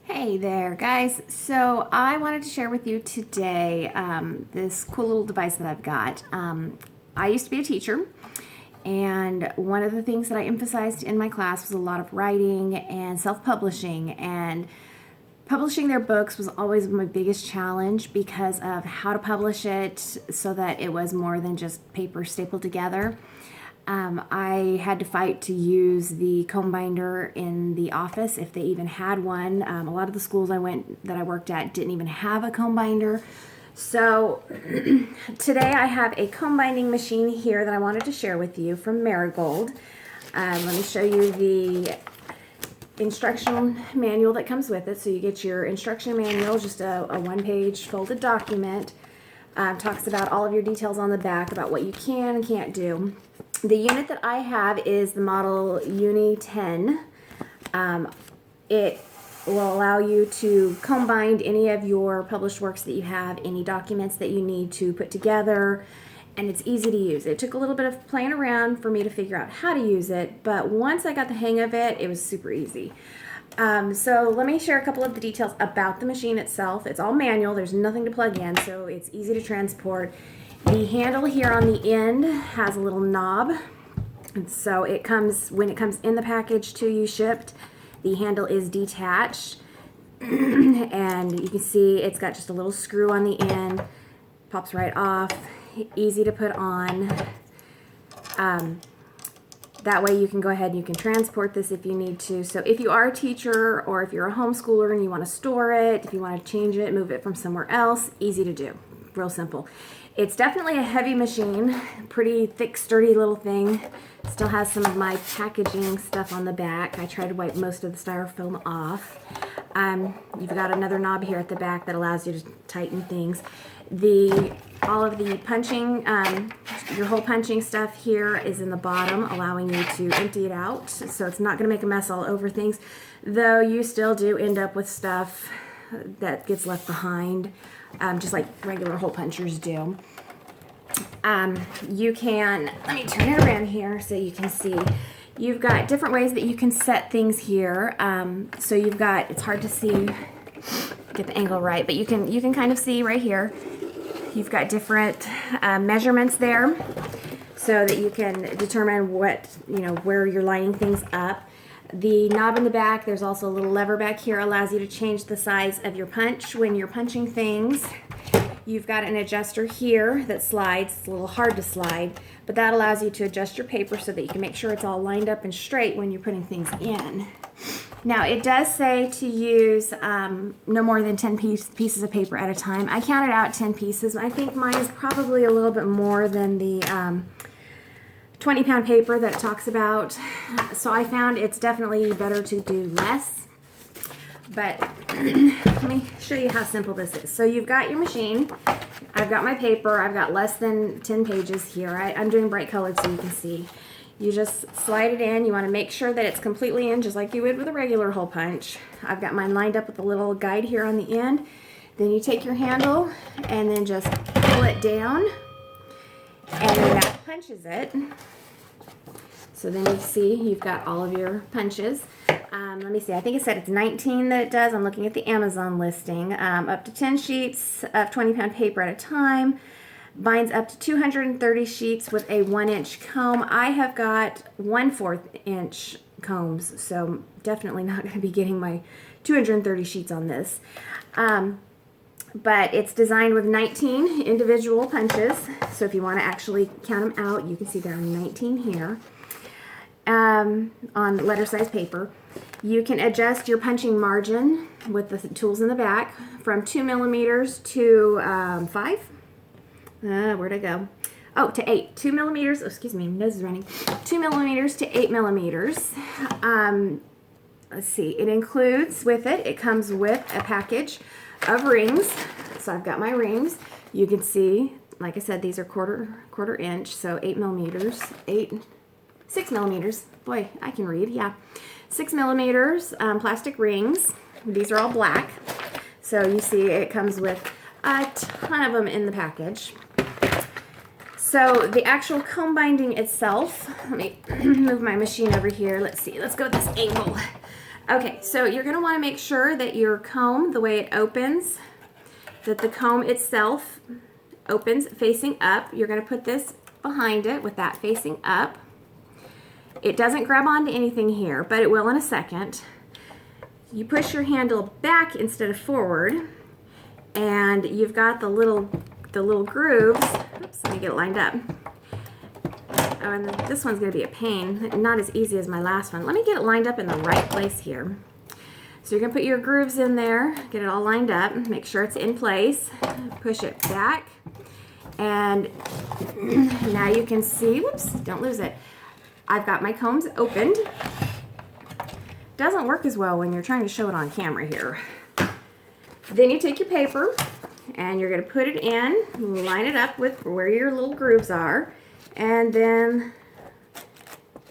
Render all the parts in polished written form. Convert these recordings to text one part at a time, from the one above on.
Hey there, guys. So I wanted to share with you today this cool little device that I've got. I used to be a teacher, and one of the things that I emphasized in my class was a lot of writing and self-publishing, and publishing their books was always my biggest challenge because of how to publish it so that it was more than just paper stapled together. I had to fight to use the comb binder in the office if they even had one. A lot of the schools that I worked at didn't even have a comb binder. So today I have a comb binding machine here that I wanted to share with you from Marigold. Let me show you the instructional manual that comes with it. So you get your instruction manual, just a one-page folded document. Talks about all of your details on the back about what you can and can't do. The unit that I have is the model Uni-10. It will allow you to comb bind any of your published works that you have, any documents that you need to put together, and it's easy to use. It took a little bit of playing around for me to figure out how to use it, but once I got the hang of it, it was super easy. So let me share a couple of the details about the machine itself. It's all manual, there's nothing to plug in, so it's easy to transport. The handle here on the end has a little knob, and so when it comes in the package to you shipped, the handle is detached, and you can see it's got just a little screw on the end, pops right off, easy to put on. That way you can go ahead and you can transport this if you need to. So if you are a teacher or if you're a homeschooler and you want to store it, if you want to change it, move it from somewhere else, easy to do. Real simple. It's definitely a heavy machine, pretty thick, sturdy little thing. Still has some of my packaging stuff on the back. I tried to wipe most of the styrofoam off. You've got another knob here at the back that allows you to tighten things. All of the punching, your hole punching stuff here is in the bottom, allowing you to empty it out. So it's not going to make a mess all over things, though you still do end up with stuff that gets left behind, just like regular hole punchers do. You can, let me turn it around here so you can see. You've got different ways that you can set things here. So you've got, it's hard to see, get the angle right, but you can kind of see right here. You've got different measurements there so that you can determine where you're lining things up. The knob in the back, there's also a little lever back here, allows you to change the size of your punch when you're punching things. You've got an adjuster here that slides. It's a little hard to slide, but that allows you to adjust your paper so that you can make sure it's all lined up and straight when you're putting things in. Now, it does say to use no more than 10 pieces of paper at a time. I counted out 10 pieces. I think mine is probably a little bit more than the 20-pound paper that it talks about. So I found it's definitely better to do less. But let me show you how simple this is. So you've got your machine. I've got my paper. I've got less than 10 pages here. I'm doing bright colored so you can see. You just slide it in. You want to make sure that it's completely in, just like you would with a regular hole punch. I've got mine lined up with a little guide here on the end. Then you take your handle and then just pull it down, and then that punches it. So then you see you've got all of your punches. Let me see, I think it said it's 19 that it does. I'm looking at the Amazon listing. Up to 10 sheets of 20-pound paper at a time. Binds up to 230 sheets with a 1-inch comb. I have got 1/4 inch combs, so definitely not going to be getting my 230 sheets on this. But it's designed with 19 individual punches, so if you want to actually count them out, you can see there are 19 here on letter size paper. You can adjust your punching margin with the tools in the back from 2 millimeters to 5. Where'd I go? Oh, to 8. 2 millimeters. Oh, excuse me, my nose is running. 2 millimeters to 8 millimeters. Let's see. It includes with it. It comes with a package of rings. So I've got my rings. You can see, like I said, these are quarter inch. So 8 millimeters. 6 millimeters. Boy, I can read. Yeah, 6 millimeters. Plastic rings. These are all black. So you see, it comes with a ton of them in the package. So the actual comb binding itself, let me move my machine over here. Let's see, let's go with this angle. Okay, so you're going to want to make sure that your comb, the way it opens, that the comb itself opens facing up. You're going to put this behind it with that facing up. It doesn't grab onto anything here, but it will in a second. You push your handle back instead of forward, and you've got the little grooves. Oops, let me get it lined up. Oh, and this one's going to be a pain, not as easy as my last one. Let me get it lined up in the right place here. So you're going to put your grooves in there, get it all lined up, make sure it's in place, push it back, and now you can see, whoops, don't lose it. I've got my combs opened. Doesn't work as well when you're trying to show it on camera here. Then you take your paper and you're going to put it in, line it up with where your little grooves are, and then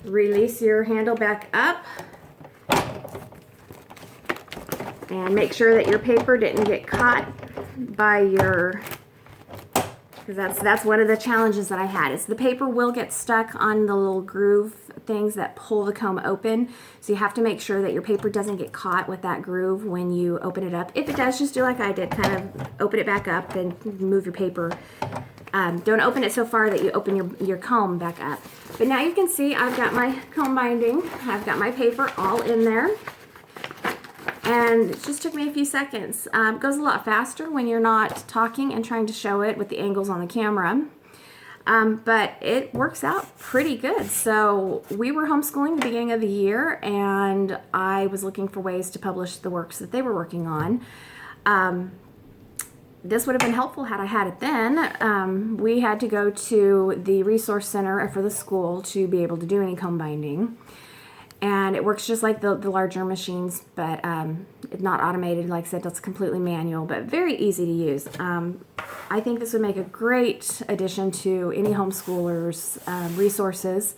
release your handle back up and make sure that your paper didn't get caught by your, because that's one of the challenges that I had, is the paper will get stuck on the little groove things that pull the comb open. So you have to make sure that your paper doesn't get caught with that groove when you open it up. If it does, just do like I did, kind of open it back up and move your paper. Don't open it so far that you open your comb back up. But now you can see I've got my comb binding, I've got my paper all in there. And it just took me a few seconds. It goes a lot faster when you're not talking and trying to show it with the angles on the camera. But it works out pretty good. So we were homeschooling the beginning of the year, and I was looking for ways to publish the works that they were working on. This would have been helpful had I had it then. We had to go to the resource center for the school to be able to do any comb binding. And it works just like the larger machines, but it's not automated. Like I said, that's completely manual, but very easy to use. I think this would make a great addition to any homeschooler's resources,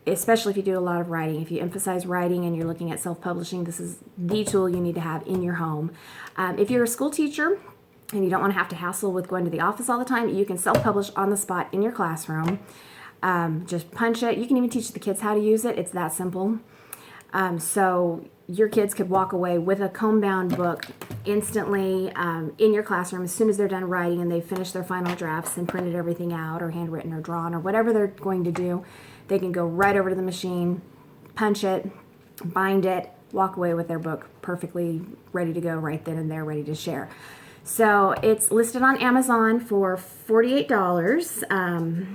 especially if you do a lot of writing. If you emphasize writing and you're looking at self-publishing, this is the tool you need to have in your home. If you're a school teacher and you don't want to have to hassle with going to the office all the time, you can self-publish on the spot in your classroom. Just punch it. You can even teach the kids how to use it. It's that simple. So your kids could walk away with a comb-bound book instantly in your classroom as soon as they're done writing and they've finished their final drafts and printed everything out, or handwritten or drawn, or whatever they're going to do. They can go right over to the machine, punch it, bind it, walk away with their book perfectly ready to go right then and there, ready to share. So it's listed on Amazon for $48.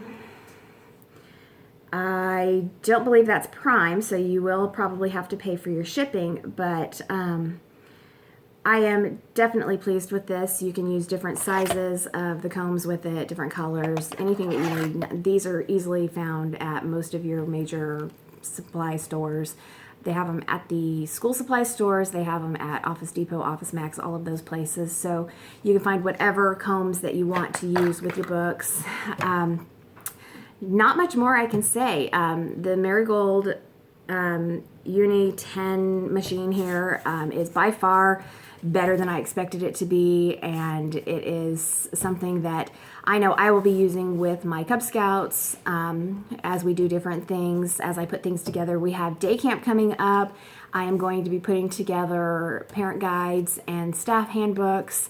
I don't believe that's Prime, so you will probably have to pay for your shipping, but I am definitely pleased with this. You can use different sizes of the combs with it, different colors, anything that you need. These are easily found at most of your major supply stores. They have them at the school supply stores, they have them at Office Depot, Office Max, all of those places. So you can find whatever combs that you want to use with your books. Not much more I can say. The Marigold Uni-10 machine here is by far better than I expected it to be, and it is something that I know I will be using with my Cub Scouts as we do different things, as I put things together. We have day camp coming up. I am going to be putting together parent guides and staff handbooks,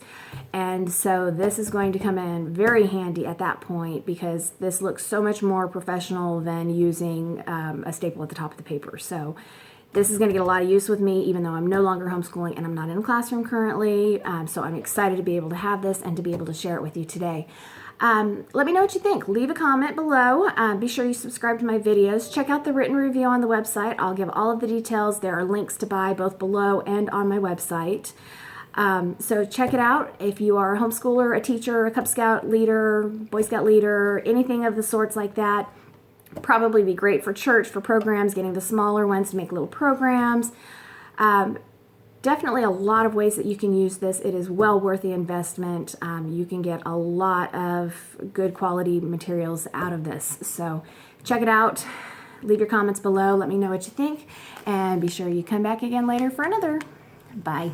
and so this is going to come in very handy at that point, because this looks so much more professional than using a staple at the top of the paper. So this is going to get a lot of use with me, even though I'm no longer homeschooling and I'm not in a classroom currently. So I'm excited to be able to have this and to be able to share it with you today. Let me know what you think. Leave a comment below. Be sure you subscribe to my videos. Check out the written review on the website. I'll give all of the details. There are links to buy both below and on my website. So check it out. If you are a homeschooler, a teacher, a Cub Scout leader, Boy Scout leader, anything of the sorts like that, probably be great for church, for programs, getting the smaller ones to make little programs. Definitely a lot of ways that you can use this. It is well worth the investment. You can get a lot of good quality materials out of this. So check it out. Leave your comments below. Let me know what you think. And be sure you come back again later for another. Bye.